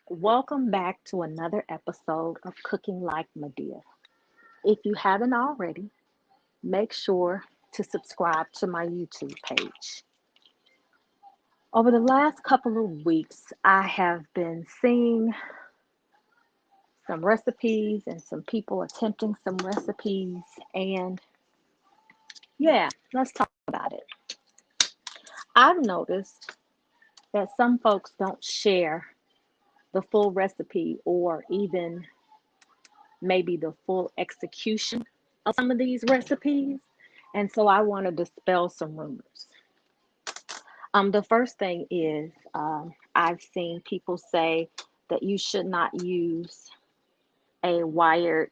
Welcome back to another episode of Cooking Like Medea. If you haven't already, make sure to subscribe to my YouTube page. Over the last couple of weeks, I have been seeing some recipes and some people attempting some recipes, and let's talk about it. I've noticed that some folks don't share the full recipe or even maybe the full execution of some of these recipes. And so I want to dispel some rumors. The first thing is I've seen people say that you should not use a wired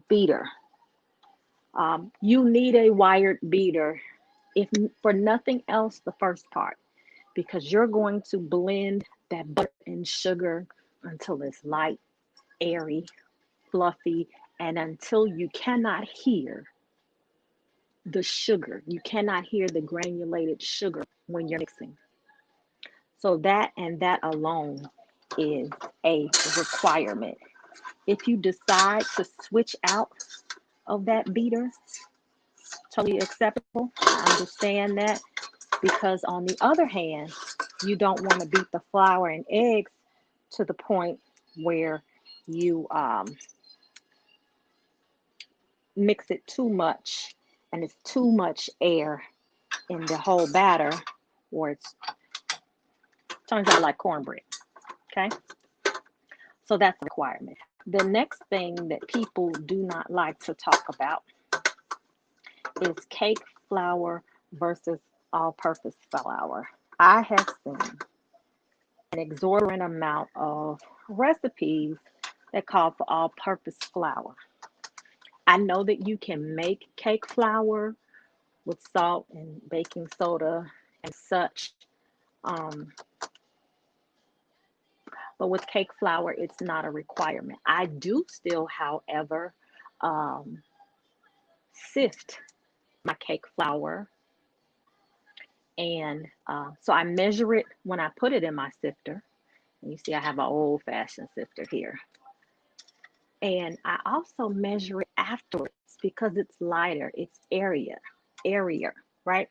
beater. You need a wired beater, if for nothing else, the first part, because you're going to blend that butter and sugar until it's light, airy, fluffy, and until you cannot hear the sugar. You cannot hear the granulated sugar when you're mixing. So that and that alone is a requirement. If you decide to switch out of that beater, totally acceptable. I understand that, because on the other hand, you don't want to beat the flour and eggs to the point where you mix it too much and it's too much air in the whole batter, or it turns out like cornbread. Okay, so that's a requirement. The next thing that people do not like to talk about is cake flour versus all-purpose flour. I have seen an exorbitant amount of recipes that call for all-purpose flour. I know that you can make cake flour with salt and baking soda and such, um, but with cake flour, it's not a requirement. I do still, however, um, sift my cake flour, and so I measure it when I put it in my sifter. And you see, I have an old-fashioned sifter here. And I also measure it afterwards because it's lighter, it's airier, right?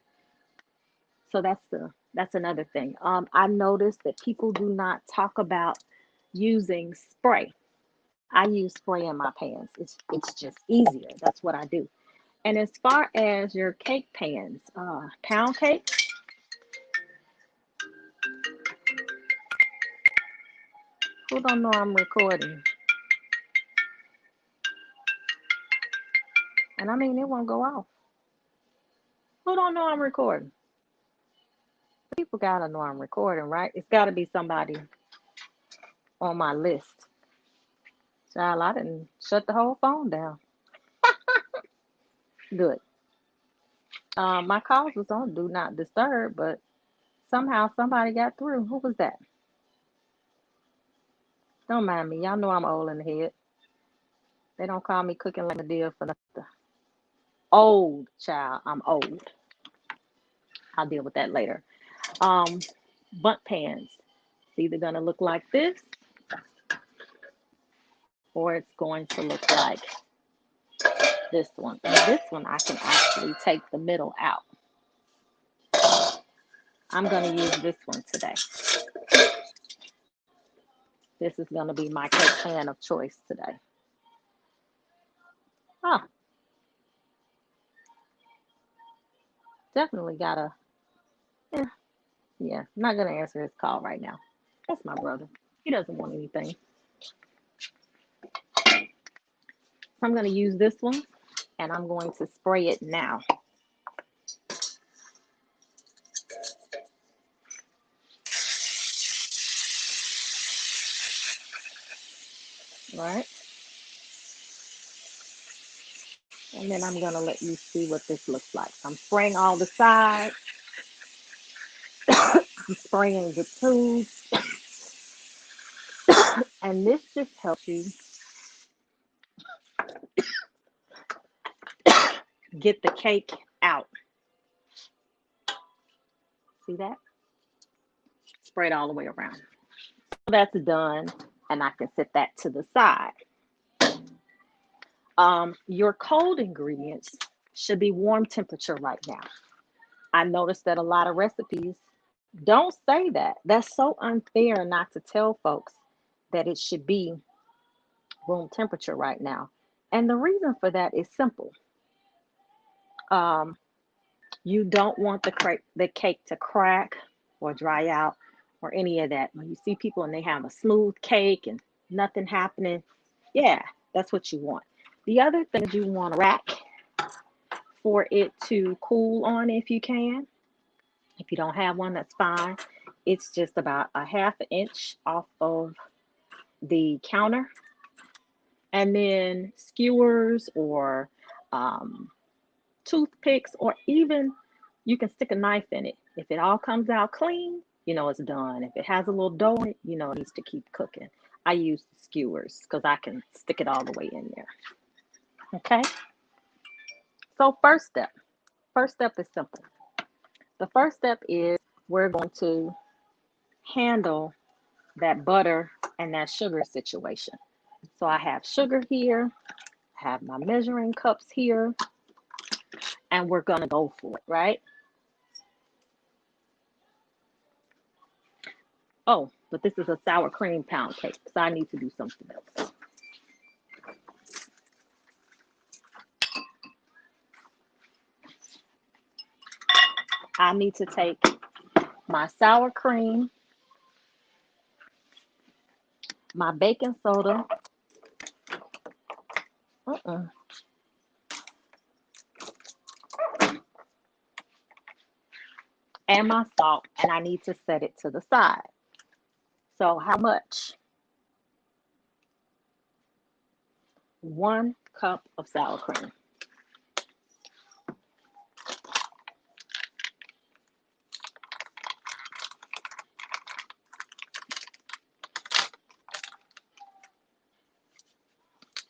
So that's another thing. I noticed that people do not talk about using spray. I use spray in my pans. It's just easier. That's what I do. And as far as your cake pans, pound cake, who don't know I'm recording? And I mean, it won't go off. Who don't know I'm recording? People gotta know I'm recording, right? It's gotta be somebody on my list. Child, I didn't shut the whole phone down. Good. My calls was on do not disturb, but somehow somebody got through. Who was that? Don't mind me. Y'all know I'm old in the head. They don't call me cooking like a deal for nothing. Old child. I'm old. I'll deal with that later. Um, Bunt pans. It's either gonna look like this or it's going to look like this one. And this one I can actually take the middle out. I'm gonna use this one today. This is gonna be my cake pan of choice today. Oh, definitely gotta, yeah, yeah. I'm not gonna answer his call right now. That's my brother. He doesn't want anything. So I'm gonna use this one and I'm going to spray it now. Right? And then I'm gonna let you see what this looks like. I'm spraying all the sides. I'm spraying the tubes. And this just helps you get the cake out. See that? Spray it all the way around. That's done, and I can set that to the side. Your cold ingredients should be warm temperature right now. I noticed that a lot of recipes don't say that. That's so unfair not to tell folks that it should be room temperature right now. And the reason for that is simple. Um, you don't want the cake to crack or dry out or any of that. When you see people and they have a smooth cake and nothing happening, yeah, that's what you want. The other thing is you want a rack for it to cool on if you can. If you don't have one, that's fine. It's just about a half an inch off of the counter. And then skewers or um, toothpicks, or even you can stick a knife in it. If it all comes out clean, you know it's done. If it has a little dough in it, you know it needs to keep cooking. I use skewers because I can stick it all the way in there. Okay. So first step is simple. The first step is we're going to handle that butter and that sugar situation. So I have sugar here, I have my measuring cups here, and we're gonna go for it, right? Oh, but this is a sour cream pound cake, so I need to do something else. I need to take my sour cream, my baking soda, uh-uh, and my salt, and I need to set it to the side. So how much? 1 cup of sour cream.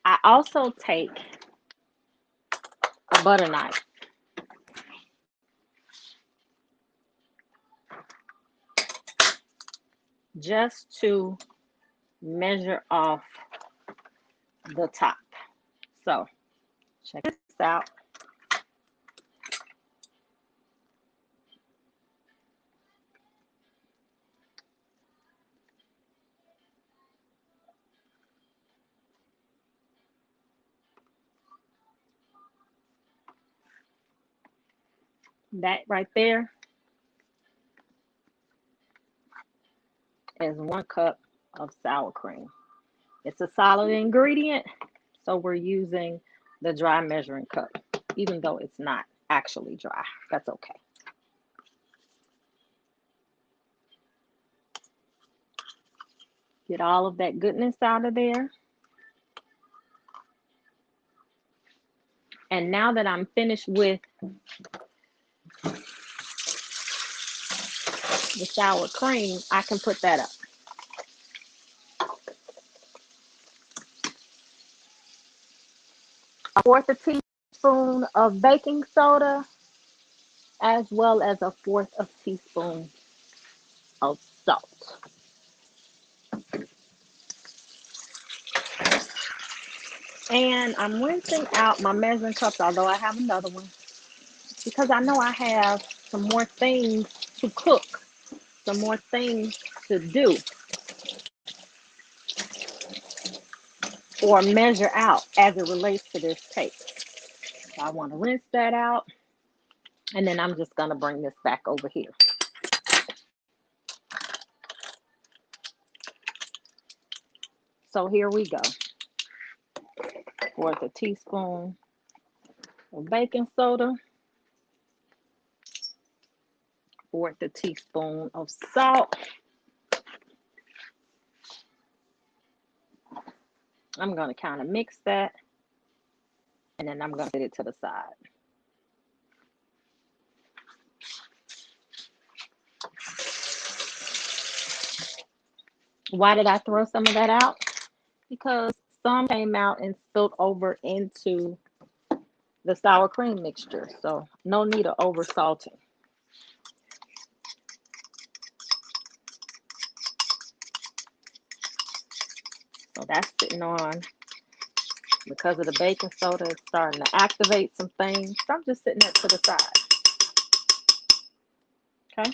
I also take a butter knife just to measure off the top. So check this out. That right there is 1 cup of sour cream. It's a solid ingredient, so we're using the dry measuring cup, even though it's not actually dry. That's okay. Get all of that goodness out of there. And now that I'm finished with the sour cream, I can put that up. A fourth a teaspoon of baking soda, as well as a fourth of teaspoon of salt. And I'm rinsing out my measuring cups, although I have another one, because I know I have some more things to cook, some more things to do or measure out as it relates to this cake. So I want to rinse that out, and then I'm just going to bring this back over here. So here we go. Fourth a teaspoon of baking soda, fourth a teaspoon of salt. I'm going to kind of mix that, and then I'm going to set it to the side. Why did I throw some of that out? Because some came out and spilled over into the sour cream mixture. So no need of over salting. So that's sitting on because of the baking soda. It's starting to activate some things. So I'm just sitting that to the side. Okay.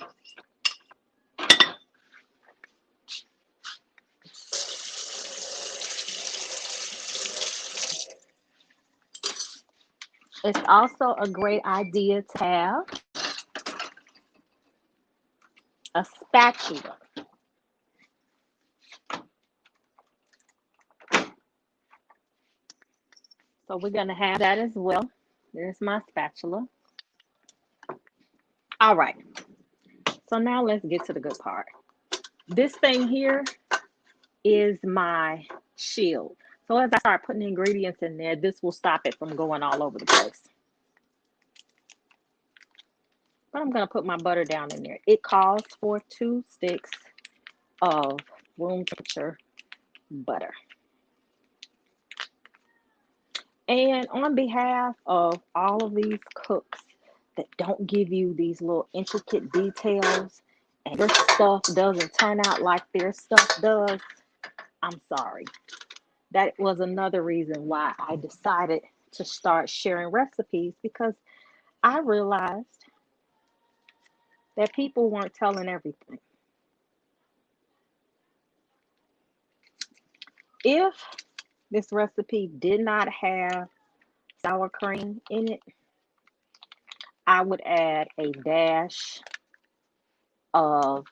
It's also a great idea to have a spatula. So we're going to have that as well. There's my spatula. All right. So now let's get to the good part. This thing here is my shield. So as I start putting ingredients in there, this will stop it from going all over the place. But I'm going to put my butter down in there. It calls for 2 sticks of room temperature butter. And on behalf of all of these cooks that don't give you these little intricate details and your stuff doesn't turn out like their stuff does, I'm sorry. That was another reason why I decided to start sharing recipes, because I realized that people weren't telling everything. If this recipe did not have sour cream in it, I would add a dash of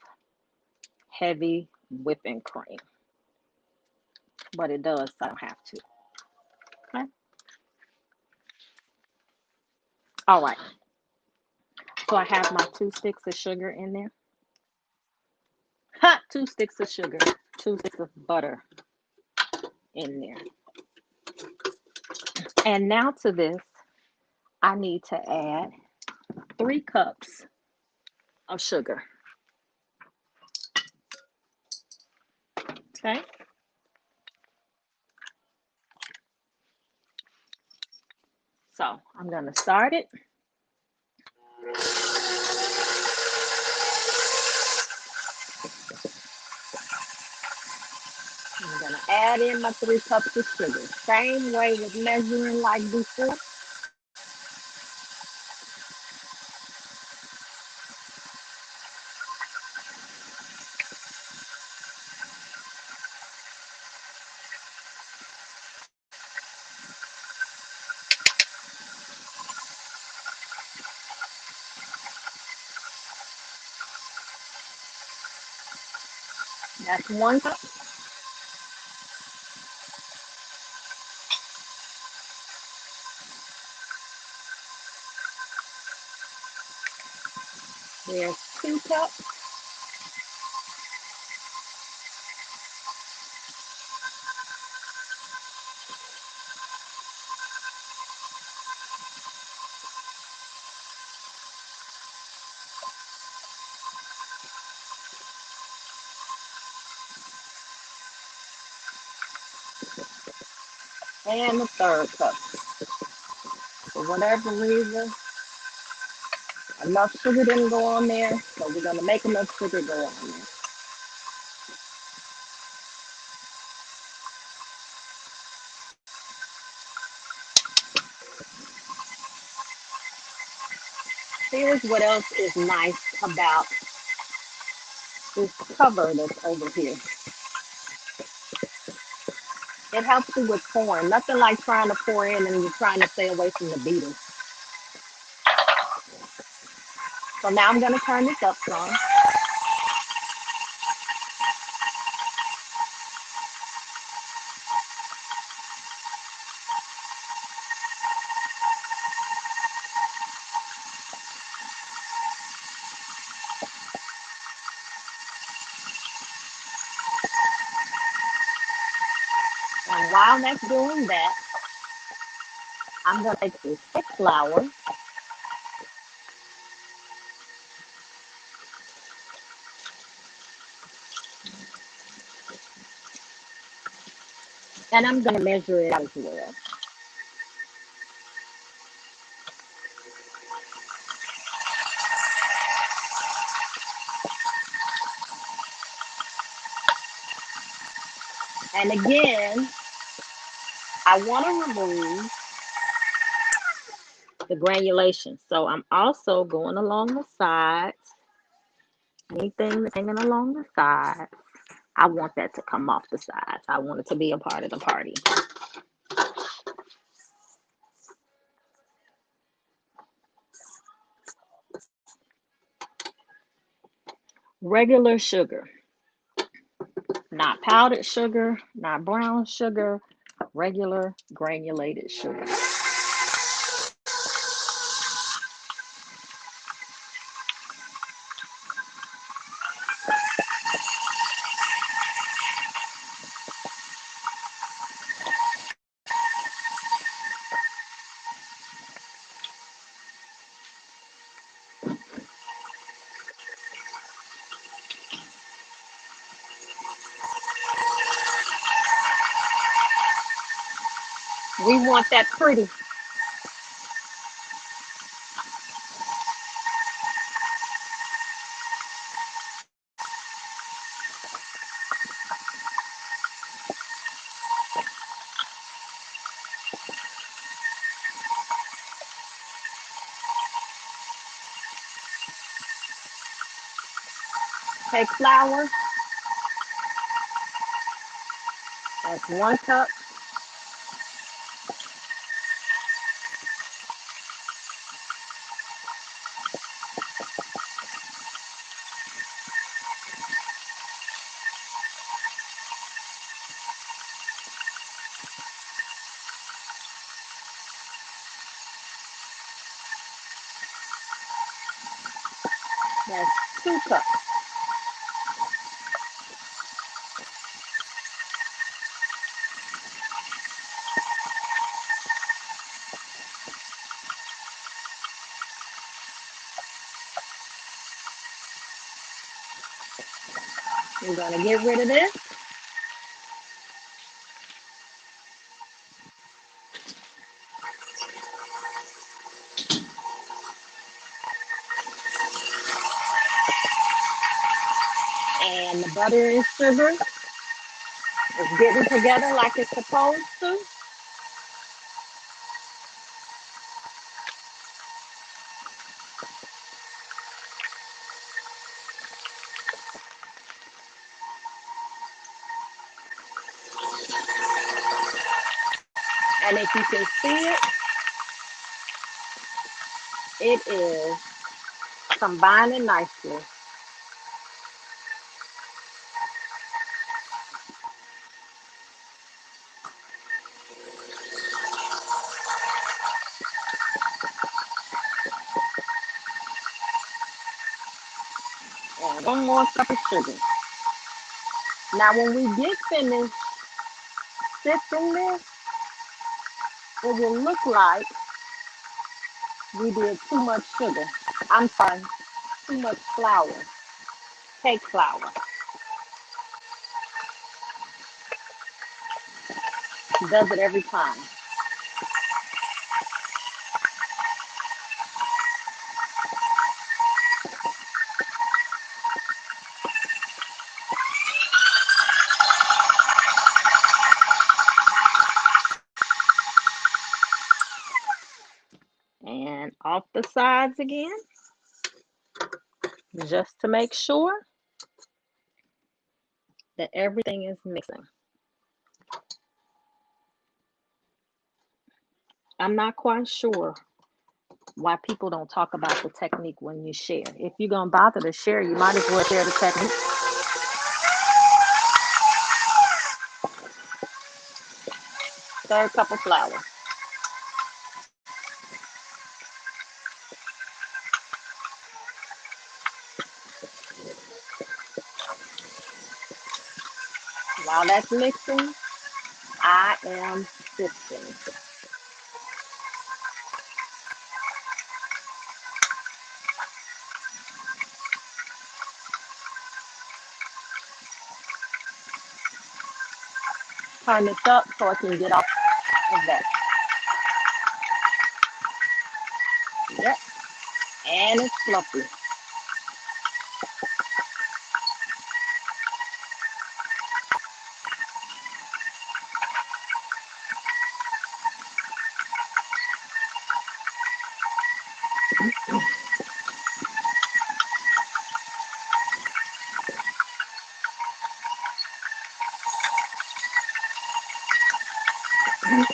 heavy whipping cream. But it does, so I don't have to. Okay. All right. So I have my 2 sticks of sugar in there. 2 sticks of sugar, 2 sticks of butter in there. And now to this, I need to add 3 cups of sugar. Okay. So I'm going to start it. I'm going to add in my 3 cups of sugar. Same way with measuring like before. That's 1 cup. There's 2 cups. And the 3rd cup. For whatever reason, enough sugar didn't go on there, so we're going to make enough sugar go on there. Here's what else is nice about this cover that's over here. It helps you with pouring. Nothing like trying to pour in and you're trying to stay away from the beater. So now I'm going to turn this up some. And while that's doing that, I'm going to take this thick flour and I'm going to measure it out as well. And again, I want to remove the granulation. So I'm also going along the sides. Anything that's hanging along the sides, I want that to come off the sides. I want it to be a part of the party. Regular sugar, not powdered sugar, not brown sugar, regular granulated sugar. We want that pretty. Take flour, that's 1 cup. That's 2 cups. We're going to get rid of this. And the butter and sugar is getting together like it's supposed to. And if you can see it, it is combining nicely. And 1 more cup of sugar. Now, when we get finished sifting this, it will look like we did too much sugar. I'm sorry, too much flour, cake flour. It does it every time. And off the sides again, just to make sure that everything is mixing. I'm not quite sure why people don't talk about the technique when you share. If you're going to bother to share, you might as well share the technique. Third cup of flour. While that's mixing, I am sifting. Turn this up so I can get off of that. Yep. And it's fluffy. You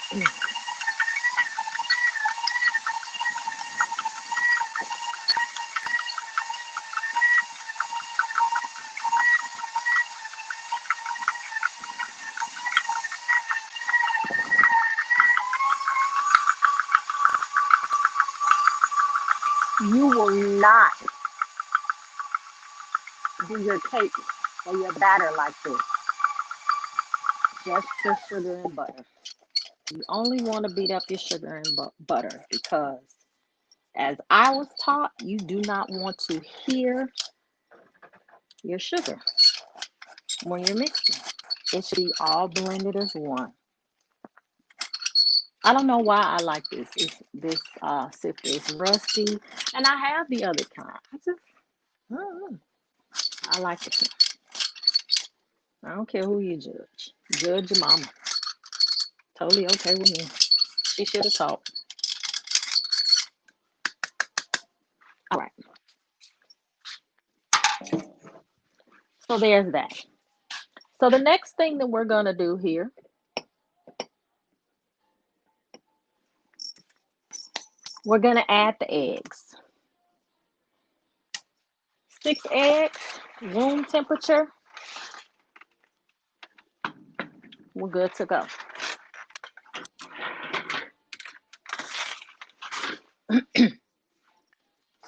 will not do your cake or your batter like this. Just your sugar and butter. You only want to beat up your sugar and butter because, as I was taught, you do not want to hear your sugar when you're mixing. It should be all blended as one. I don't know why I like this. This sifter is rusty, and I have the other kind. I don't know. I like this one. I don't care who you judge. Judge your mama. Totally okay with me. She should have taught. All right. So there's that. So the next thing that we're gonna do here, we're gonna add the eggs. 6 eggs, room temperature. We're good to go.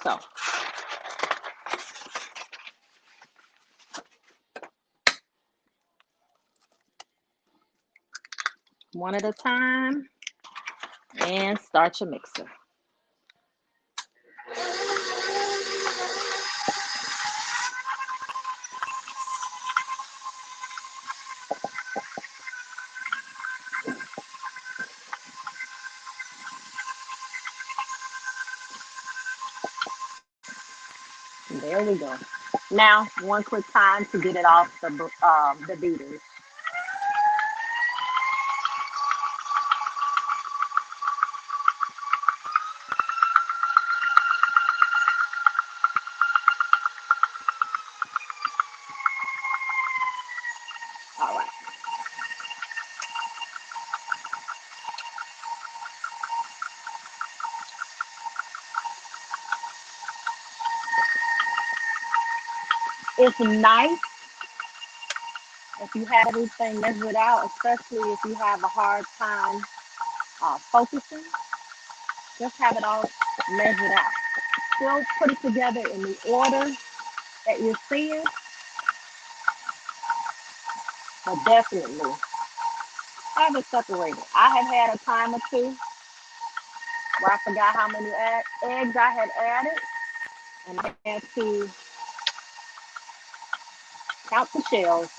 So one at a time, and start your mixer. There we go. Now, one quick time to get it off the beaters. All right. It's nice if you have everything measured out, especially if you have a hard time focusing. Just have it all measured out. Still put it together in the order that you're seeing, but definitely have it separated. I have had a time or two where I forgot how many eggs I had added, and I had to count the shells.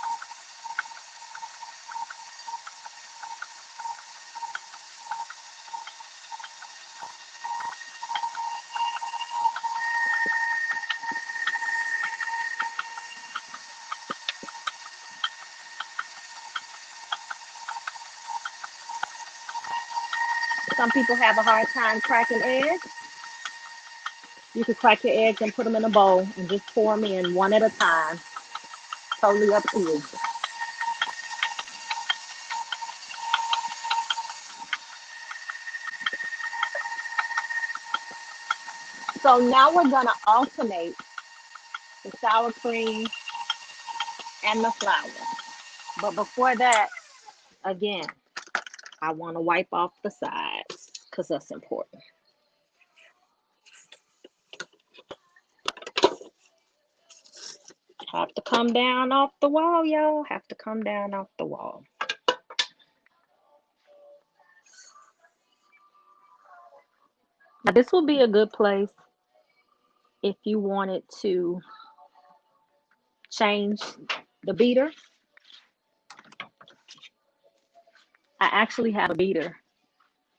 Some people have a hard time cracking eggs. You can crack your eggs and put them in a bowl and just pour them in one at a time. Totally up to you. So now we're gonna alternate the sour cream and the flour. But before that, again, I want to wipe off the sides because that's important. Have to come down off the wall, y'all. Have to come down off the wall. Now, this will be a good place if you wanted to change the beater. I actually have a beater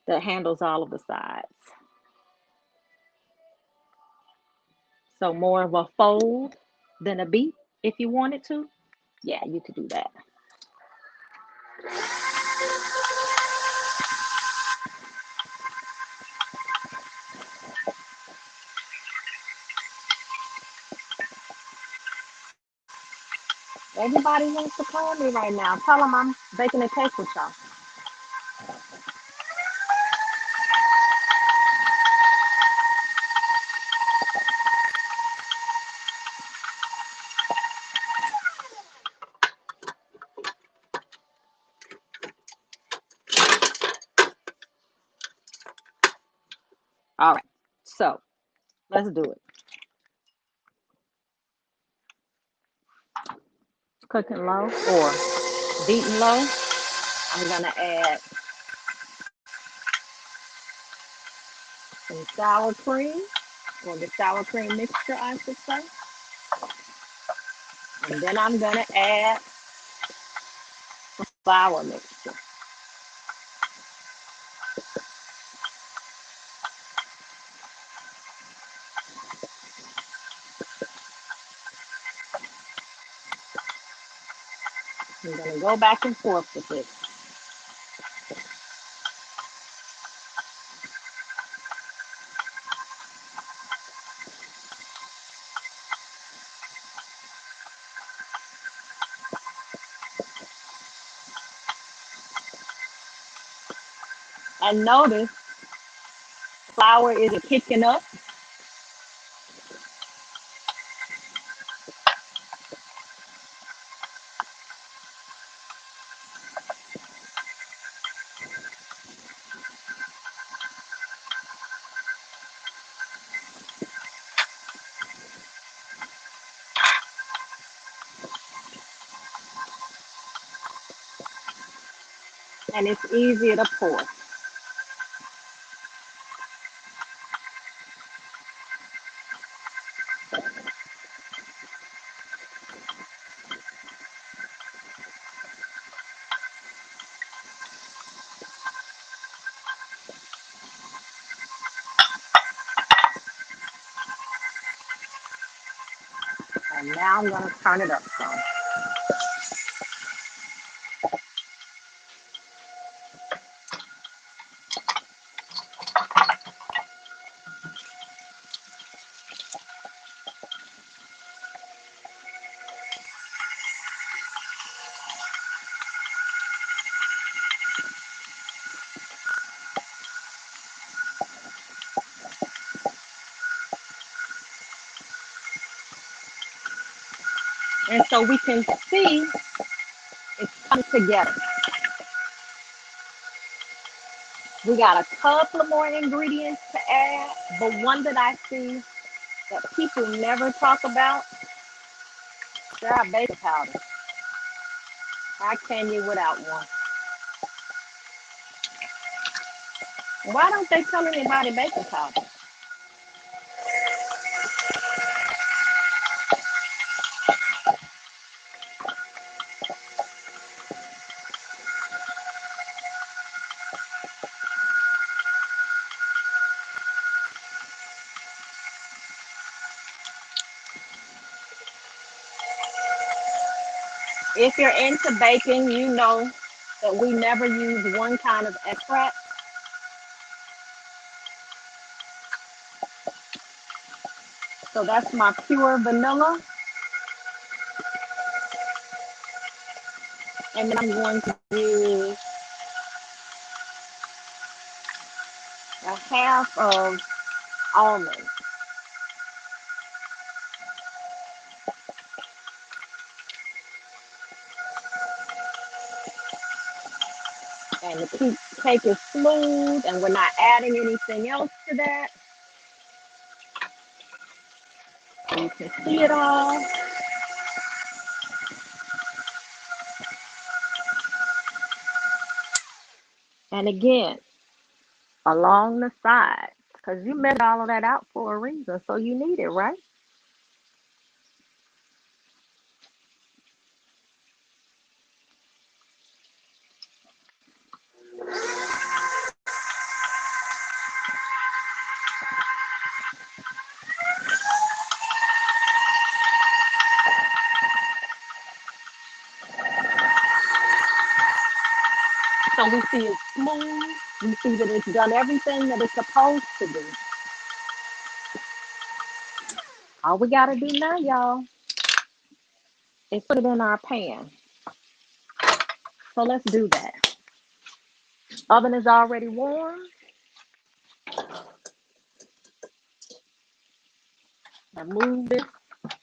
that handles all of the sides. So more of a fold than a beat if you wanted to. Yeah, you could do that. Everybody wants to call me right now. Tell them I'm baking a cake with y'all. All right, so let's do it. Cooking low or beaten low. I'm gonna add some sour cream, or the sour cream mixture, I should say. And then I'm gonna add the flour mixture. I'm gonna go back and forth with it. And notice flour is kicking up, and it's easier to pour. And now I'm gonna turn it up some. And so we can see it's coming together. We got a couple of more ingredients to add, but one that I see that people never talk about is our baking powder. How can you without one? Why don't they tell anybody baking powder? If you're into baking, you know that we never use one kind of extract. So that's my pure vanilla. And then I'm going to use a half of almond. And to keep cake is smooth and we're not adding anything else to that. You can see it all. And again, along the sides, because you measured all of that out for a reason, so you need it, right? So we see it's smooth. We see that it's done everything that it's supposed to do. All we gotta do now, y'all, is put it in our pan. So let's do that. Oven is already warm. I move this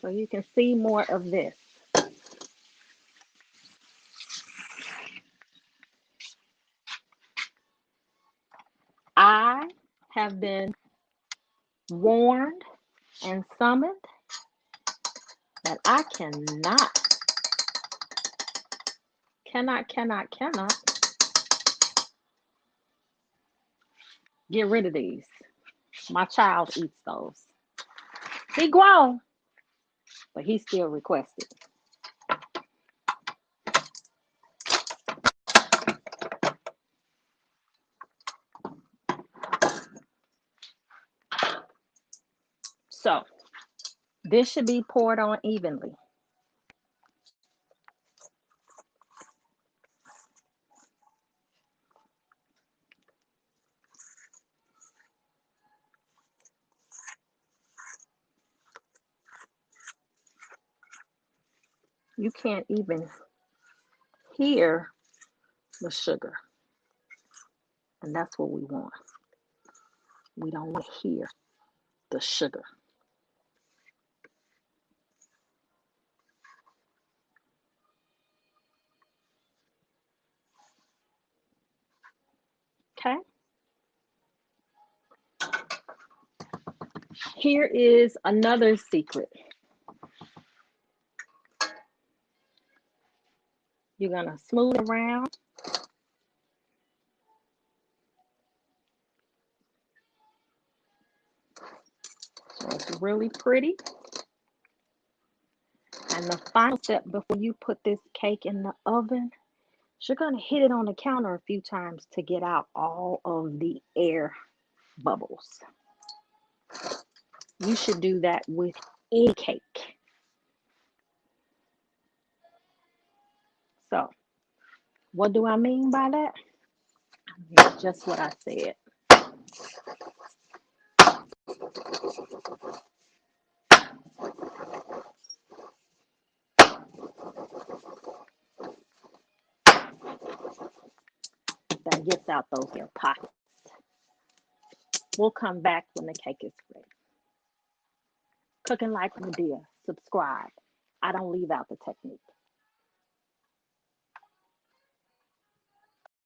so you can see more of this. I have been warned and summoned that I cannot get rid of these. My child eats those. He grown, but he still requested. So this should be poured on evenly. You can't even hear the sugar. And that's what we want. We don't want to hear the sugar. Okay. Here is another secret. You're going to smooth around. So it's really pretty. And the final step before you put this cake in the oven, you're going to hit it on the counter a few times to get out all of the air bubbles. You should do that with any cake. So, what do I mean by that? It's just what I said. That gets out those air pockets. We'll come back when the cake is ready. Cooking like Medea. Subscribe. I don't leave out the technique.